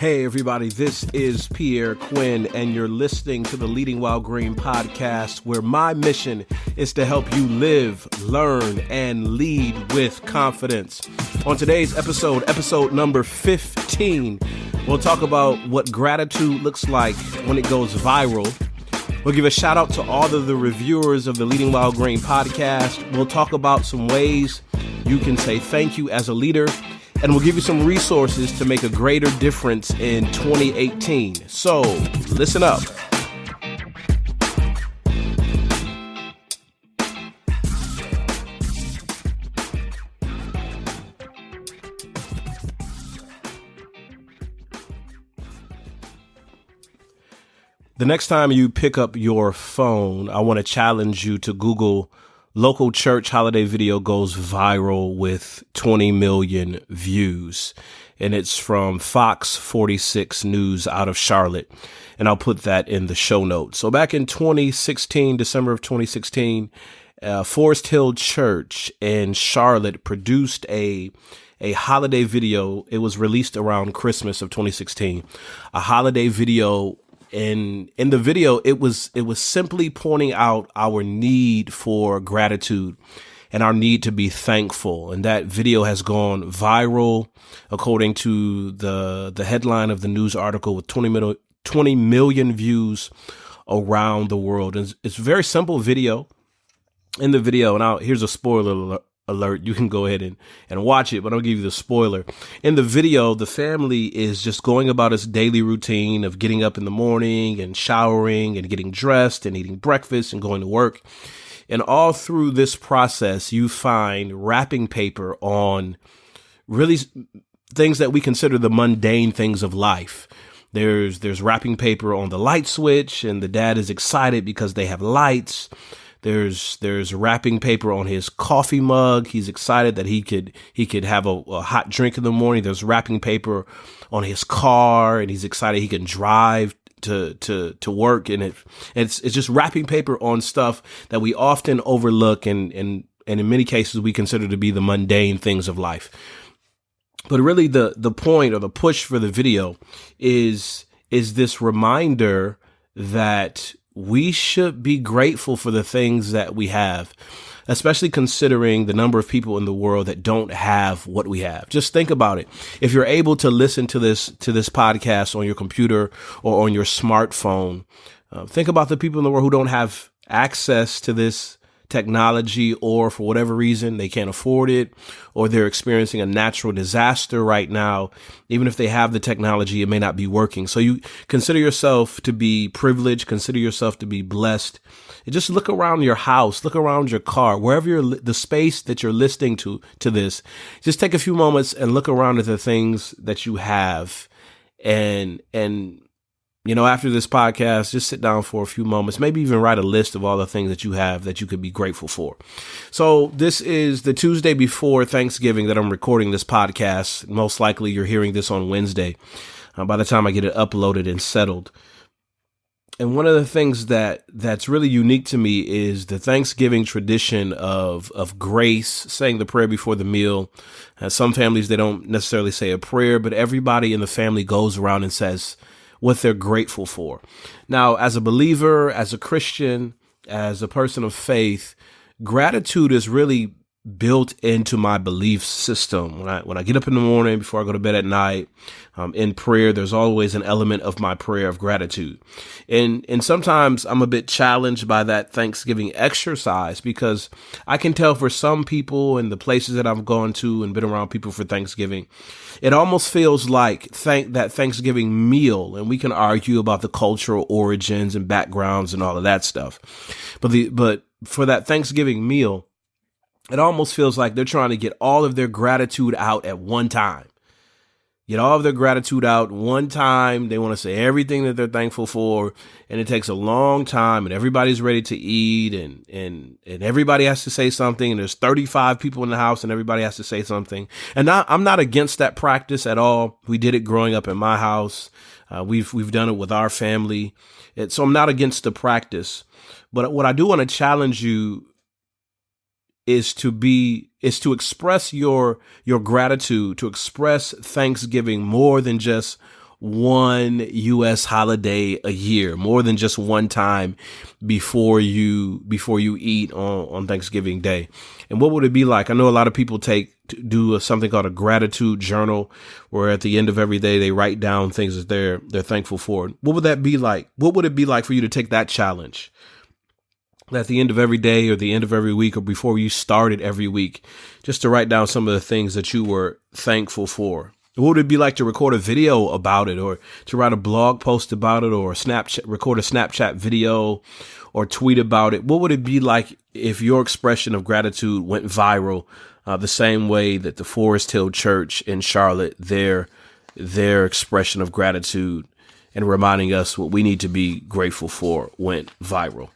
Hey everybody, this is Pierre Quinn and you're listening to the Leading While Green podcast, where my mission is to help you live, learn, and lead with confidence. On today's episode number 15, we'll talk about what gratitude looks like when it goes viral. We'll give a shout out to all of the reviewers of the Leading While Green podcast. We'll talk about some ways you can say thank you as a leader. And we'll give you some resources to make a greater difference in 2018. So, listen up. The next time you pick up your phone, I want to challenge you to Google local church holiday video goes viral with 20 million views. And it's from Fox 46 News out of Charlotte. And I'll put that in the show notes. So back in 2016, December of 2016, Forest Hill Church in Charlotte produced a holiday video. It was released around Christmas of 2016, a holiday video. In the video, it was simply pointing out our need for gratitude and our need to be thankful. And that video has gone viral, according to the headline of the news article, with 20 million views around the world. And it's a very simple video. In the video, and here's a spoiler alert. You can go ahead and watch it, but I'll give you the spoiler. In the video, the family is just going about its daily routine of getting up in the morning and showering and getting dressed and eating breakfast and going to work. And all through this process, you find wrapping paper on really things that we consider the mundane things of life. There's wrapping paper on the light switch, and the dad is excited because they have lights. There's wrapping paper on his coffee mug. He's excited that he could have a hot drink in the morning. There's wrapping paper on his car, and he's excited he can drive to work. And it's just wrapping paper on stuff that we often overlook, and in many cases we consider to be the mundane things of life. But really the point or the push for the video is this reminder that we should be grateful for the things that we have, especially considering the number of people in the world that don't have what we have. Just think about it. If you're able to listen to this podcast on your computer or on your smartphone, think about the people in the world who don't have access to this technology, or for whatever reason they can't afford it, or they're experiencing a natural disaster right now. Even if they have the technology, it may not be working. So you consider yourself to be privileged, consider yourself to be blessed. And just look around your house, look around your car, wherever the space that you're listening to this. Just take a few moments and look around at the things that you have, and after this podcast, just sit down for a few moments, maybe even write a list of all the things that you have that you could be grateful for. So this is the Tuesday before Thanksgiving that I'm recording this podcast. Most likely you're hearing this on Wednesday by the time I get it uploaded and settled. And one of the things that's really unique to me is the Thanksgiving tradition of grace, saying the prayer before the meal. Some families, they don't necessarily say a prayer, but everybody in the family goes around and says what they're grateful for. Now, as a believer, as a Christian, as a person of faith, gratitude is really built into my belief system. When I get up in the morning, before I go to bed at night, in prayer, there's always an element of my prayer of gratitude. And sometimes I'm a bit challenged by that Thanksgiving exercise, because I can tell for some people in the places that I've gone to and been around people for Thanksgiving, it almost feels like that Thanksgiving meal, and we can argue about the cultural origins and backgrounds and all of that stuff. But for that Thanksgiving meal, it almost feels like they're trying to get all of their gratitude out at one time. Get all of their gratitude out one time. They want to say everything that they're thankful for, and it takes a long time, and everybody's ready to eat, and everybody has to say something, and there's 35 people in the house, and everybody has to say something. And I'm not against that practice at all. We did it growing up in my house. We've done it with our family. So I'm not against the practice. But what I do want to challenge you is to express your gratitude, to express thanksgiving more than just one U.S. holiday a year, more than just one time before you eat on Thanksgiving Day. And what would it be like? I know a lot of people do something called a gratitude journal, where at the end of every day they write down things that they're thankful for. What would that be like? What would it be like for you to take that challenge? At the end of every day or the end of every week or before you started every week, just to write down some of the things that you were thankful for. What would it be like to record a video about it, or to write a blog post about it, or record a Snapchat video or tweet about it? What would it be like if your expression of gratitude went viral, the same way that the Forest Hill Church in Charlotte, their expression of gratitude and reminding us what we need to be grateful for went viral?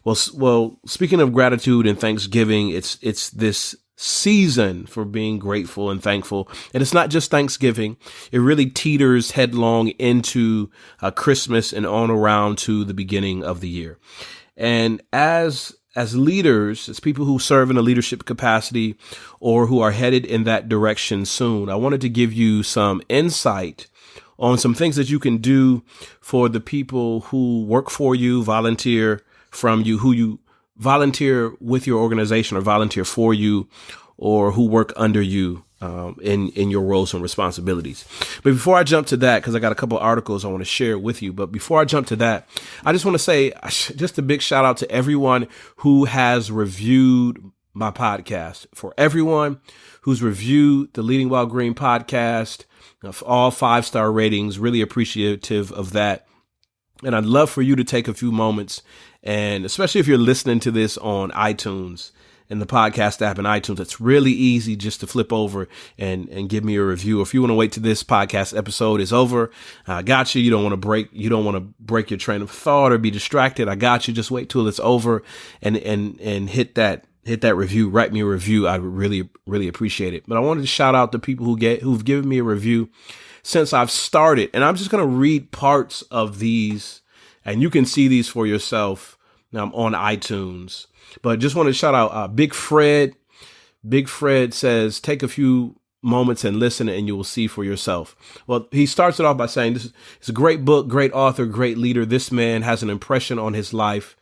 Well, speaking of gratitude and Thanksgiving, it's this season for being grateful and thankful. And it's not just Thanksgiving. It really teeters headlong into Christmas and on around to the beginning of the year. And as leaders, as people who serve in a leadership capacity or who are headed in that direction soon, I wanted to give you some insight on some things that you can do for the people who work for you, volunteer from you, who you volunteer with your organization or volunteer for you, or who work under you in your roles and responsibilities. But before I jump to that, because I got a couple articles I want to share with you, but before I jump to that, I just want to say just a big shout out to everyone who has reviewed my podcast. For everyone who's reviewed the Leading While Green podcast, all 5-star ratings, really appreciative of that. And I'd love for you to take a few moments, and especially if you're listening to this on iTunes, in the podcast app in iTunes, it's really easy just to flip over and give me a review. If you want to wait till this podcast episode is over, I got you. You don't want to break your train of thought or be distracted. I got you. Just wait till it's over and hit that review. Write me a review. I would really, really appreciate it. But I wanted to shout out the people who've given me a review since I've started. And I'm just going to read parts of these, and you can see these for yourself on iTunes. But just want to shout out Big Fred. Big Fred says, take a few moments and listen, and you will see for yourself. Well, he starts it off by saying, this is a great book, great author, great leader. This man has an impression on his life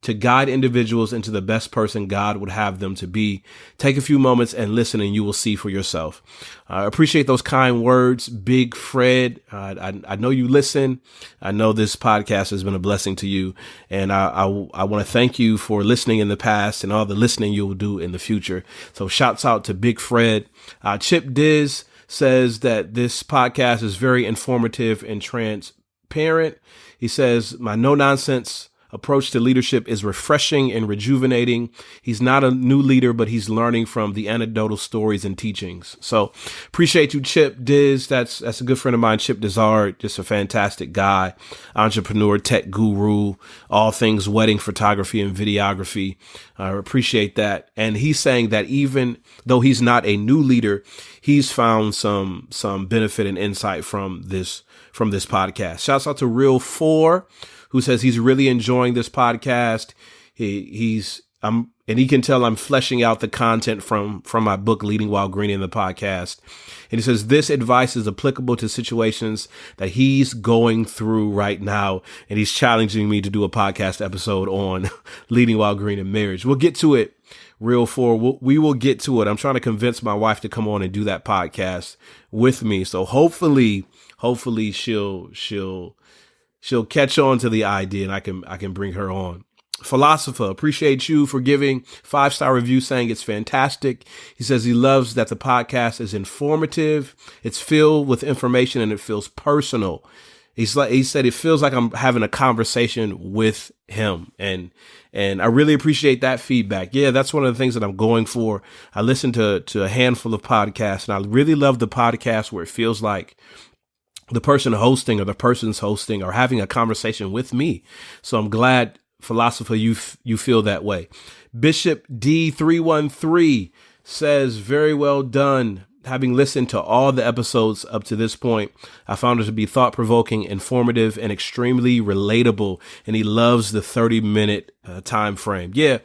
to guide individuals into the best person God would have them to be. Take a few moments and listen, and you will see for yourself. I appreciate those kind words, Big Fred. I know you listen. I know this podcast has been a blessing to you, and I want to thank you for listening in the past and all the listening you will do in the future. So shouts out to Big Fred. Chip Diz says that this podcast is very informative and transparent. He says, my no-nonsense approach to leadership is refreshing and rejuvenating. He's not a new leader, but he's learning from the anecdotal stories and teachings. So appreciate you, Chip Diz. That's a good friend of mine, Chip Dizard, just a fantastic guy, entrepreneur, tech guru, all things wedding photography and videography. I appreciate that. And he's saying that even though he's not a new leader, he's found some benefit and insight from this podcast. Shouts out to Real 4, who says he's really enjoying this podcast. And he can tell I'm fleshing out the content from my book, Leading While Green, in the podcast. And he says this advice is applicable to situations that he's going through right now. And he's challenging me to do a podcast episode on Leading While Green in marriage. We'll get to it, Real 4. We will get to it. I'm trying to convince my wife to come on and do that podcast with me. So hopefully she'll catch on to the idea, and I can bring her on. Philosopher, appreciate you for giving 5-star review, saying it's fantastic. He says he loves that the podcast is informative. It's filled with information and it feels personal. He said it feels like I'm having a conversation with him. And I really appreciate that feedback. Yeah, that's one of the things that I'm going for. I listen to a handful of podcasts, and I really love the podcast where it feels like the person hosting or the person's hosting are having a conversation with me. So I'm glad, Philosopher, you feel that way. Bishop D313 says, very well done. Having listened to all the episodes up to this point, I found it to be thought-provoking, informative, and extremely relatable. And he loves the 30-minute time frame. Yeah,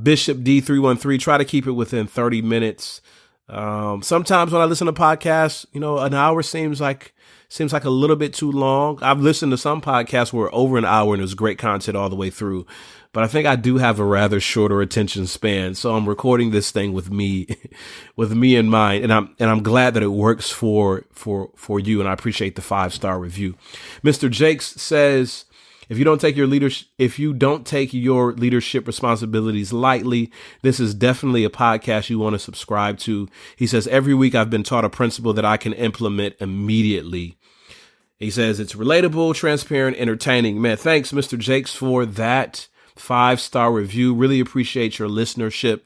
Bishop D313, try to keep it within 30 minutes. Sometimes when I listen to podcasts, an hour seems like seems like a little bit too long. I've listened to some podcasts where over an hour and it was great content all the way through, but I think I do have a rather shorter attention span. So I'm recording this thing with me, with me in mind. And I'm glad that it works for you. And I appreciate the 5-star review. Mr. Jakes says, if you don't take your leadership responsibilities lightly, this is definitely a podcast you want to subscribe to. He says, every week I've been taught a principle that I can implement immediately. He says it's relatable, transparent, entertaining. Man, thanks, Mr. Jakes, for that 5-star review. Really appreciate your listenership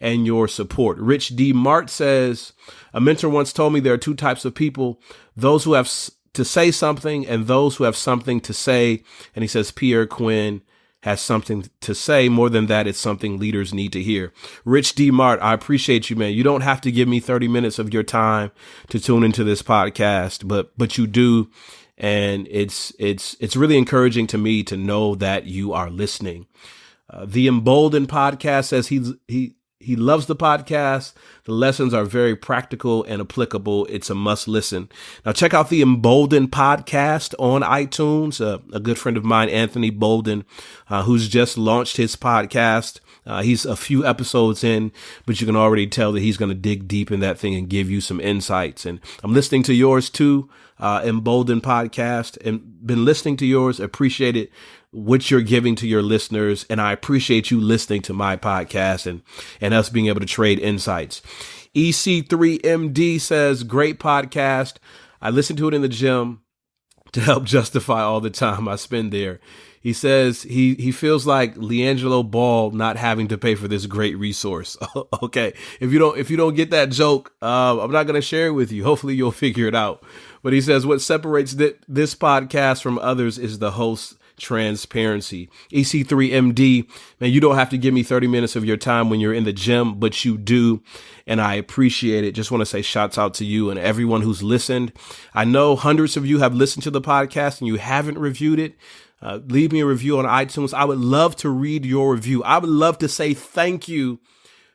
and your support. Rich D. Mart says, a mentor once told me there are 2 types of people, those who have to say something and those who have something to say. And he says Pierre Quinn has something to say. More than that, it's something leaders need to hear. Rich D. Mart, I appreciate you, man. You don't have to give me 30 minutes of your time to tune into this podcast, but you do. And it's really encouraging to me to know that you are listening. The Emboldened podcast says he loves the podcast. The lessons are very practical and applicable. It's a must listen. Now check out the Emboldened podcast on iTunes. A good friend of mine, Anthony Bolden, who's just launched his podcast. He's a few episodes in, but you can already tell that he's going to dig deep in that thing and give you some insights. And I'm listening to yours too, Emboldened podcast, and been listening to yours. Appreciate it, what you're giving to your listeners. And I appreciate you listening to my podcast and us being able to trade insights. EC3MD says, great podcast. I listen to it in the gym to help justify all the time I spend there. He says he feels like LiAngelo Ball not having to pay for this great resource. Okay. If you don't get that joke, I'm not going to share it with you. Hopefully you'll figure it out. But he says what separates this podcast from others is the host's transparency. EC3MD, man, you don't have to give me 30 minutes of your time when you're in the gym, but you do. And I appreciate it. Just want to say shouts out to you and everyone who's listened. I know hundreds of you have listened to the podcast and you haven't reviewed it. Leave me a review on iTunes. I would love to read your review. I would love to say thank you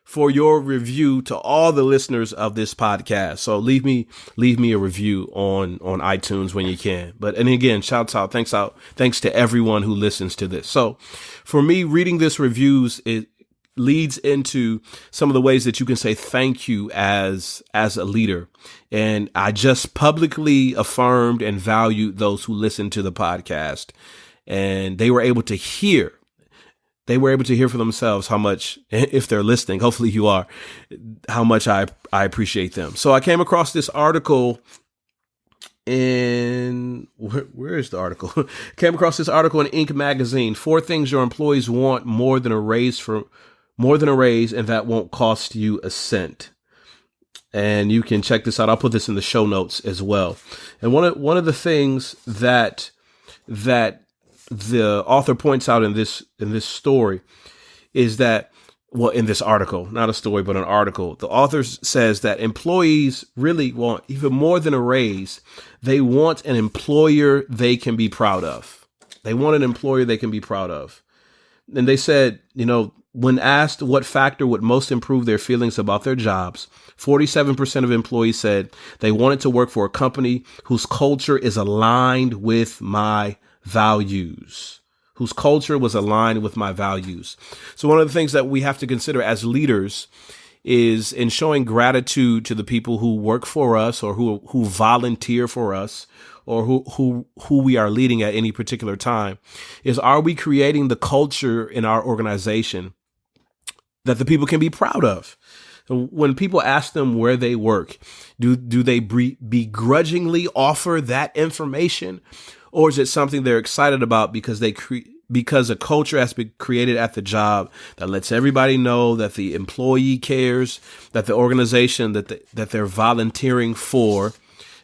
for your review to all the listeners of this podcast. So leave me a review on iTunes when you can. And again, shouts out, thanks to everyone who listens to this. So for me, reading this reviews, it leads into some of the ways that you can say thank you as a leader. And I just publicly affirmed and valued those who listened to the podcast. And they were able to hear for themselves how much, if they're listening, hopefully you are, how much I appreciate them. So I came across this article in, where is the article? Came across this article in Inc. magazine, 4 things your employees want more than a raise, and that won't cost you a cent. And you can check this out. I'll put this in the show notes as well. And one of the things that the author points out in this story is that, well, in this article, not a story, but an article, the author says that employees really want, even more than a raise, they want an employer they can be proud of. They want an employer they can be proud of. And they said, when asked what factor would most improve their feelings about their jobs, 47% of employees said they wanted to work for a company whose culture is aligned with my values, whose culture was aligned with my values. So one of the things that we have to consider as leaders is in showing gratitude to the people who work for us or who volunteer for us or who we are leading at any particular time, is, are we creating the culture in our organization that the people can be proud of? When people ask them where they work, do they begrudgingly offer that information? Or is it something they're excited about because because a culture has been created at the job that lets everybody know that the employee cares, that the organization that they're volunteering for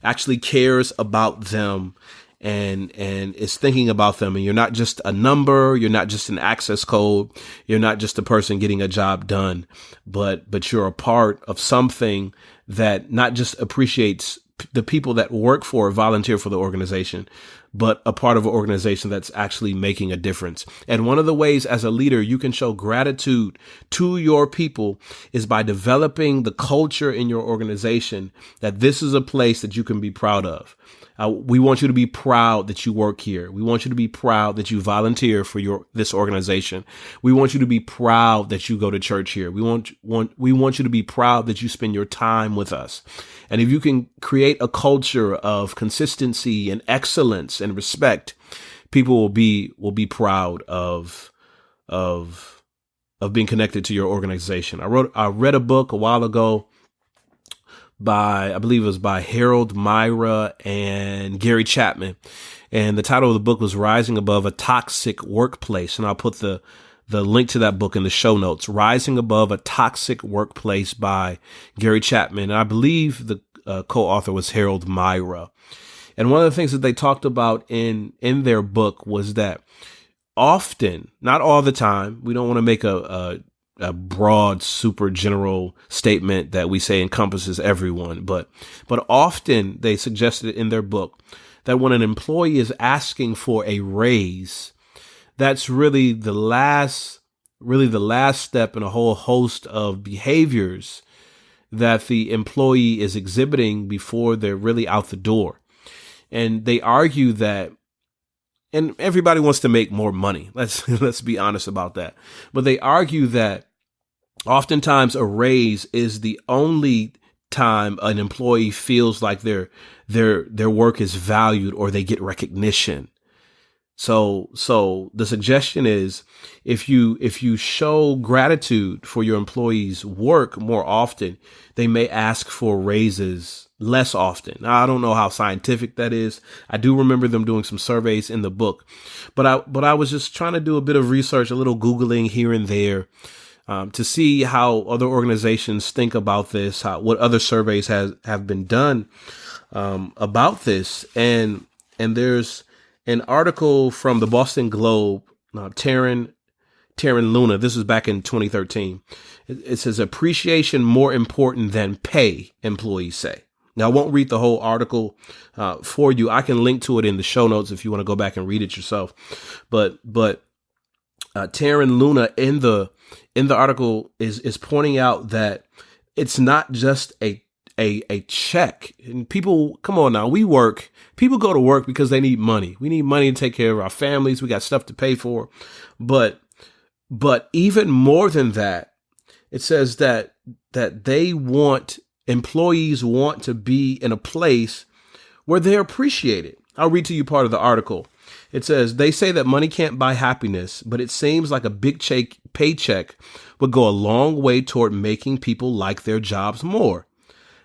actually cares about them and is thinking about them. And you're not just a number, you're not just an access code, you're not just a person getting a job done, but you're a part of something that not just appreciates the people that work for or volunteer for the organization, but a part of an organization that's actually making a difference. And one of the ways as a leader you can show gratitude to your people is by developing the culture in your organization that this is a place that you can be proud of. We want you to be proud that you work here. We want you to be proud that you volunteer for this organization. We want you to be proud that you go to church here. We want you to be proud that you spend your time with us. And if you can create a culture of consistency and excellence and respect, people will be proud of being connected to your organization. I read a book a while ago I believe it was by Harold Myra and Gary Chapman. And the title of the book was Rising Above a Toxic Workplace. And I'll put the link to that book in the show notes. Rising Above a Toxic Workplace by Gary Chapman. And I believe the co-author was Harold Myra. And one of the things that they talked about in their book was that often, not all the time, we don't want to make a broad, super general statement that we say encompasses everyone. But often they suggested in their book that when an employee is asking for a raise, that's really the last step in a whole host of behaviors that the employee is exhibiting before they're really out the door. And they argue that, and everybody wants to make more money. Let's be honest about that. But they argue that oftentimes a raise is the only time an employee feels like their work is valued or they get recognition. So the suggestion is if you show gratitude for your employees' work more often, they may ask for raises less often. Now, I don't know how scientific that is. I do remember them doing some surveys in the book, but I was just trying to do a bit of research, a little Googling here and there, to see how other organizations think about this, what other surveys have been done about this. And there's an article from the Boston Globe, Taryn Luna. This was back in 2013. It says appreciation more important than pay, employees say. Now, I won't read the whole article for you. I can link to it in the show notes if you want to go back and read it yourself. But Taryn Luna in the article is pointing out that it's not just a check. And people, come on now, people go to work because they need money. We need money to take care of our families. We got stuff to pay for. But even more than that, it says that employees want to be in a place where they're appreciated. I'll read to you part of the article. It says, they say that money can't buy happiness, but it seems like a big paycheck would go a long way toward making people like their jobs more.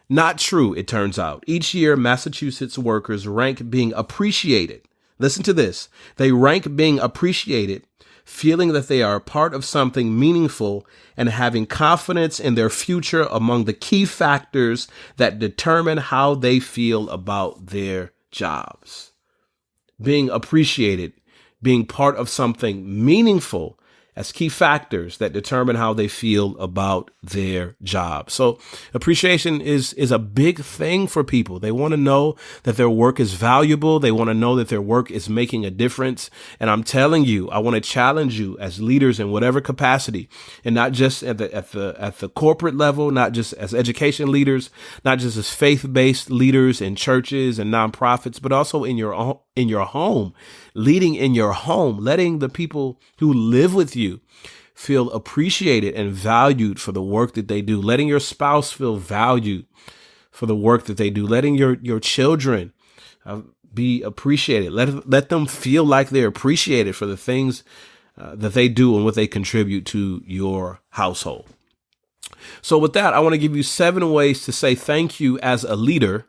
Not true, it turns out. Each year, Massachusetts workers rank being appreciated. Listen to this. They rank being appreciated, feeling that they are a part of something meaningful and having confidence in their future among the key factors that determine how they feel about their jobs. Being appreciated, being part of something meaningful as key factors that determine how they feel about their job. So appreciation is a big thing for people. They want to know that their work is valuable. They want to know that their work is making a difference. And I'm telling you, I want to challenge you as leaders in whatever capacity, and not just at the corporate level, not just as education leaders, not just as faith-based leaders in churches and nonprofits, but also in your home, leading in your home, letting the people who live with you feel appreciated and valued for the work that they do, letting your spouse feel valued for the work that they do, letting your children be appreciated. Let them feel like they're appreciated for the things that they do and what they contribute to your household. So with that, I want to give you 7 ways to say thank you as a leader,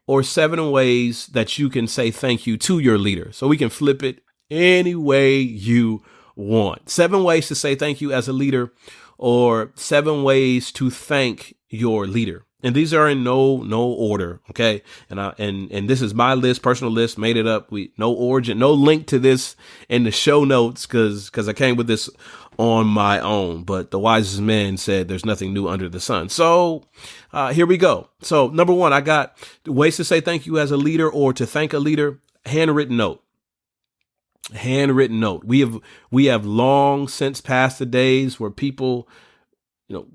or 7 ways that you can say thank you to your leader. So we can flip it any way you want. 7 ways to say thank you as a leader, or 7 ways to thank your leader. And these are in no order. Okay. And this is my list, personal list, made it up. No origin, no link to this in the show notes because I came with this on my own. But the wisest man said there's nothing new under the sun. So here we go. So number 1, I got ways to say thank you as a leader or to thank a leader. handwritten note. Handwritten note. We have long since passed the days where people,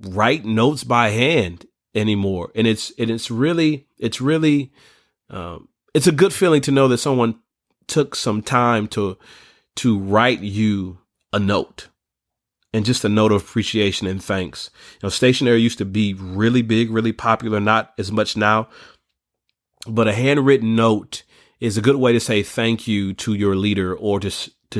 write notes by hand anymore. And it's really, it's a good feeling to know that someone took some time to write you a note, and just a note of appreciation and thanks. Stationery used to be really big, really popular, not as much now, but a handwritten note is a good way to say thank you to your leader, or to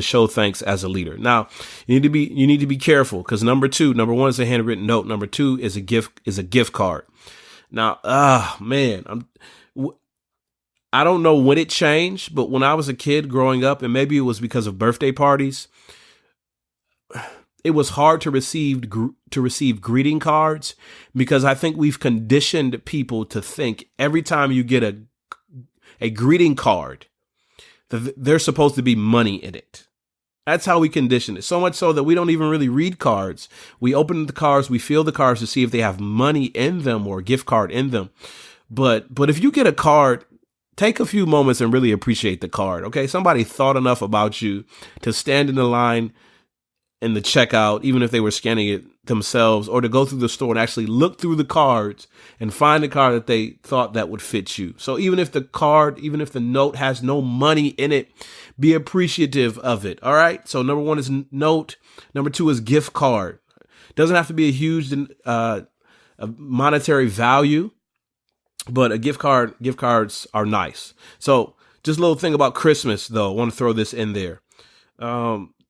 show thanks as a leader. Now, you need to be careful, because number one is a handwritten note. Number two is a gift card. Now, man, I don't know when it changed, but when I was a kid growing up, and maybe it was because of birthday parties, it was hard to receive greeting cards, because I think we've conditioned people to think every time you get a greeting card, that there's supposed to be money in it. That's how we condition it. So much so that we don't even really read cards. We open the cards, we feel the cards to see if they have money in them or a gift card in them. But if you get a card, take a few moments and really appreciate the card. Okay. Somebody thought enough about you to stand in the line in the checkout, even if they were scanning it themselves, or to go through the store and actually look through the cards and find the card that they thought that would fit you. So even if the note has no money in it, be appreciative of it. All right. So number one is note. Number two is gift card. Doesn't have to be a huge a monetary value, but gift cards are nice. So just a little thing about Christmas, though. I want to throw this in there.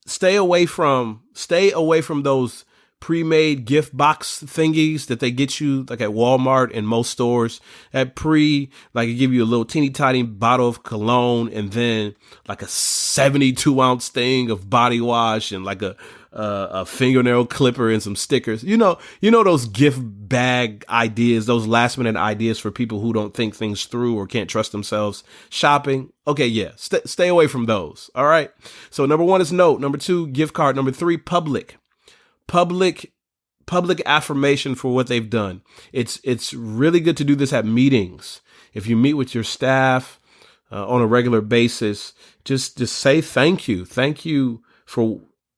Stay away from those pre-made gift box thingies that they get you like at Walmart and most stores. Like it give you a little teeny tiny bottle of cologne, and then like a 72-ounce thing of body wash, and like a fingernail clipper and some stickers. You know those gift bag ideas, those last minute ideas for people who don't think things through or can't trust themselves shopping. Okay, yeah, stay away from those. All right. So number one is note. Number two, gift card. Number three, public affirmation for what they've done. It's really good to do this at meetings. If you meet with your staff on a regular basis, just say thank you.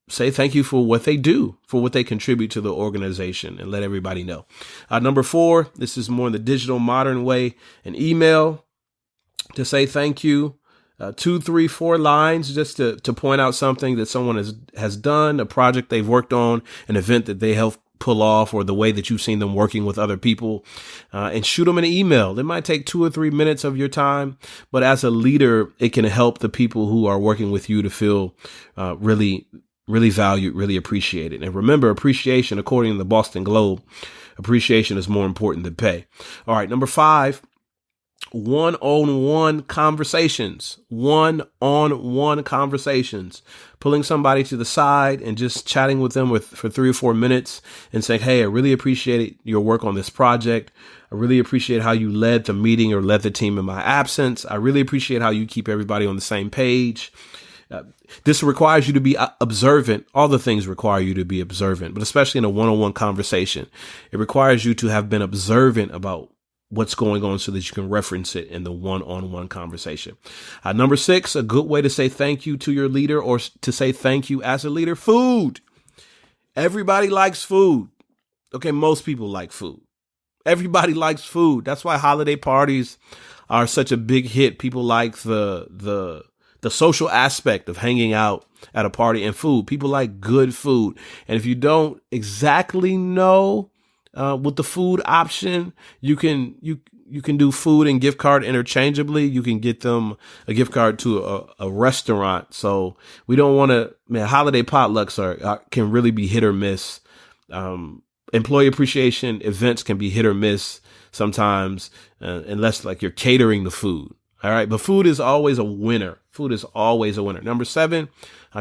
Say thank you for what they do, for what they contribute to the organization, and let everybody know. Number four, this is more in the digital modern way, an email to say thank you. 2, 3, 4 lines just to point out something that someone has done, a project they've worked on, an event that they helped pull off, or the way that you've seen them working with other people, and shoot them an email. It might take 2 or 3 minutes of your time, but as a leader, it can help the people who are working with you to feel really valued, really appreciated. And remember, appreciation, according to the Boston Globe, appreciation is more important than pay. All right. Number 5, one-on-one conversations, pulling somebody to the side and just chatting with them for 3 or 4 minutes and saying, hey, I really appreciate your work on this project. I really appreciate how you led the meeting or led the team in my absence. I really appreciate how you keep everybody on the same page. This requires you to be observant. All the things require you to be observant, but especially in a one-on-one conversation, it requires you to have been observant about what's going on so that you can reference it in the one-on-one conversation. Number 6, a good way to say thank you to your leader, or to say thank you as a leader: food. Everybody likes food. Okay. Most people like food. Everybody likes food. That's why holiday parties are such a big hit. People like the social aspect of hanging out at a party and food. People like good food. And if you don't exactly know with the food option, you can do food and gift card interchangeably. You can get them a gift card to a restaurant. So we don't want to, holiday potlucks can really be hit or miss. Employee appreciation events can be hit or miss sometimes, unless like you're catering the food. All right. But food is always a winner. Food is always a winner. Number 7,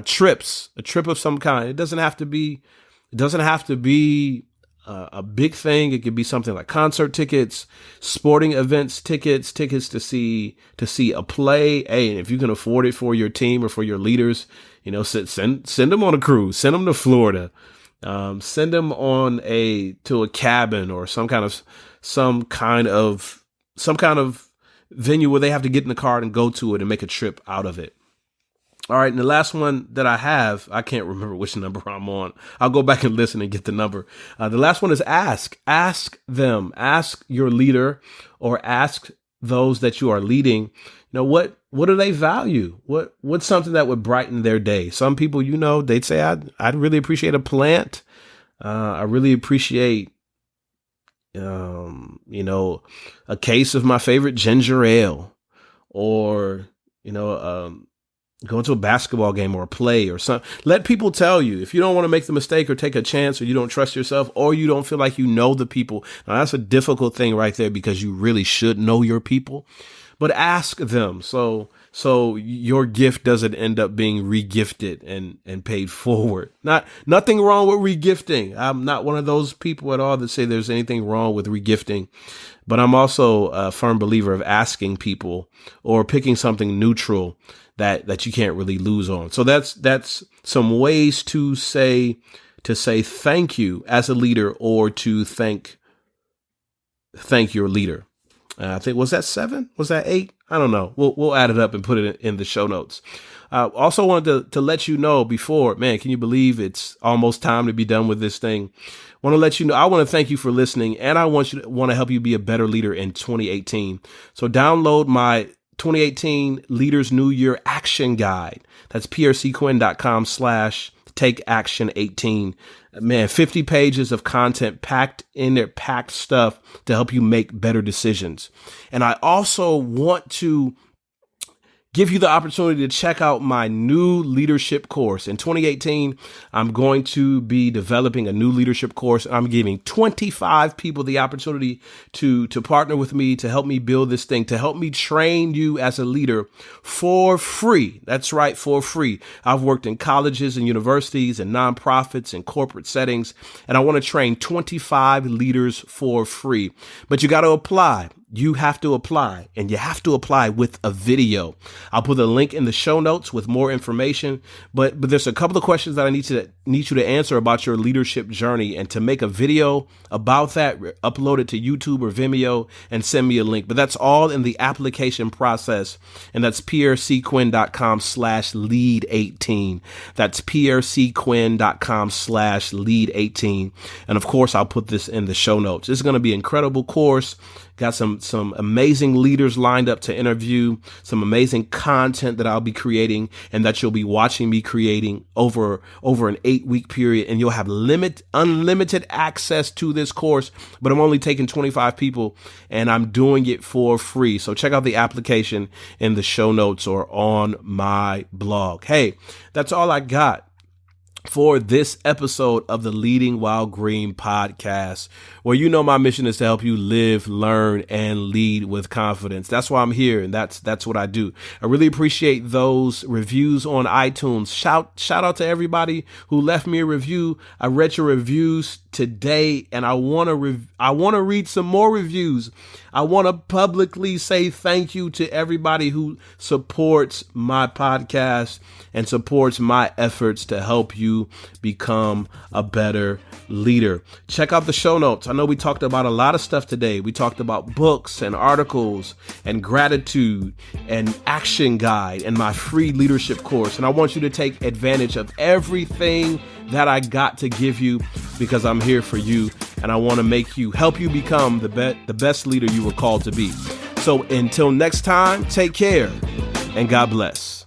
trips, a trip of some kind. It doesn't have to be a big thing. It could be something like concert tickets, sporting events tickets to see a play. Hey, if you can afford it for your team or for your leaders, send them on a cruise, send them to Florida, send them to a cabin or some kind of venue where they have to get in the car and go to it and make a trip out of it. All right. And the last one that I have, I can't remember which number I'm on. I'll go back and listen and get the number. The last one is ask them, ask your leader or ask those that you are leading, what do they value? What's something that would brighten their day? Some people, they'd say, I'd really appreciate a plant. I really appreciate, a case of my favorite ginger ale, or, going to a basketball game or a play or something. Let people tell you. If you don't want to make the mistake or take a chance, or you don't trust yourself, or you don't feel like you know the people. Now that's a difficult thing right there, because you really should know your people, but ask them. So your gift doesn't end up being regifted and paid forward. Nothing wrong with regifting. I'm not one of those people at all that say there's anything wrong with regifting, but I'm also a firm believer of asking people or picking something neutral that you can't really lose on. So that's some ways to say thank you as a leader, or to thank your leader. I think, was that 7? Was that 8? I don't know. We'll add it up and put it in the show notes. Also wanted to let you know before, man, can you believe it's almost time to be done with this thing? Want to let you know, I want to thank you for listening, and I want to help you be a better leader in 2018. So download my 2018 Leaders New Year Action Guide. That's prcquinn.com/takeaction18. Man, 50 pages of content packed in there, packed stuff to help you make better decisions. And I also want to give you the opportunity to check out my new leadership course. In 2018, I'm going to be developing a new leadership course. I'm giving 25 people the opportunity to partner with me, to help me build this thing, to help me train you as a leader for free. That's right, for free. I've worked in colleges and universities and nonprofits and corporate settings, and I want to train 25 leaders for free. But you got to apply. You have to apply, and you have to apply with a video. I'll put a link in the show notes with more information, but there's a couple of questions that I need you to answer about your leadership journey, and to make a video about that, upload it to YouTube or Vimeo and send me a link. But that's all in the application process, and that's prcquinn.com/lead18. That's prcquinn.com/lead18. And of course, I'll put this in the show notes. This is going to be an incredible course. Got some amazing leaders lined up to interview, some amazing content that I'll be creating and that you'll be watching me creating over an 8-week period. And you'll have unlimited access to this course, but I'm only taking 25 people, and I'm doing it for free. So check out the application in the show notes or on my blog. Hey, that's all I got for this episode of the Leading While Green podcast, where my mission is to help you live, learn, and lead with confidence. That's why I'm here, and that's what I do. I really appreciate those reviews on iTunes. Shout out to everybody who left me a review. I read your reviews today, and I want to read some more reviews. I want to publicly say thank you to everybody who supports my podcast and supports my efforts to help you become a better leader. Check out the show notes. I know we talked about a lot of stuff today. We talked about books and articles and gratitude and action guide and my free leadership course. And I want you to take advantage of everything that I got to give you, because I'm here for you, and I want to help you become the best leader you were called to be. So until next time, take care and God bless.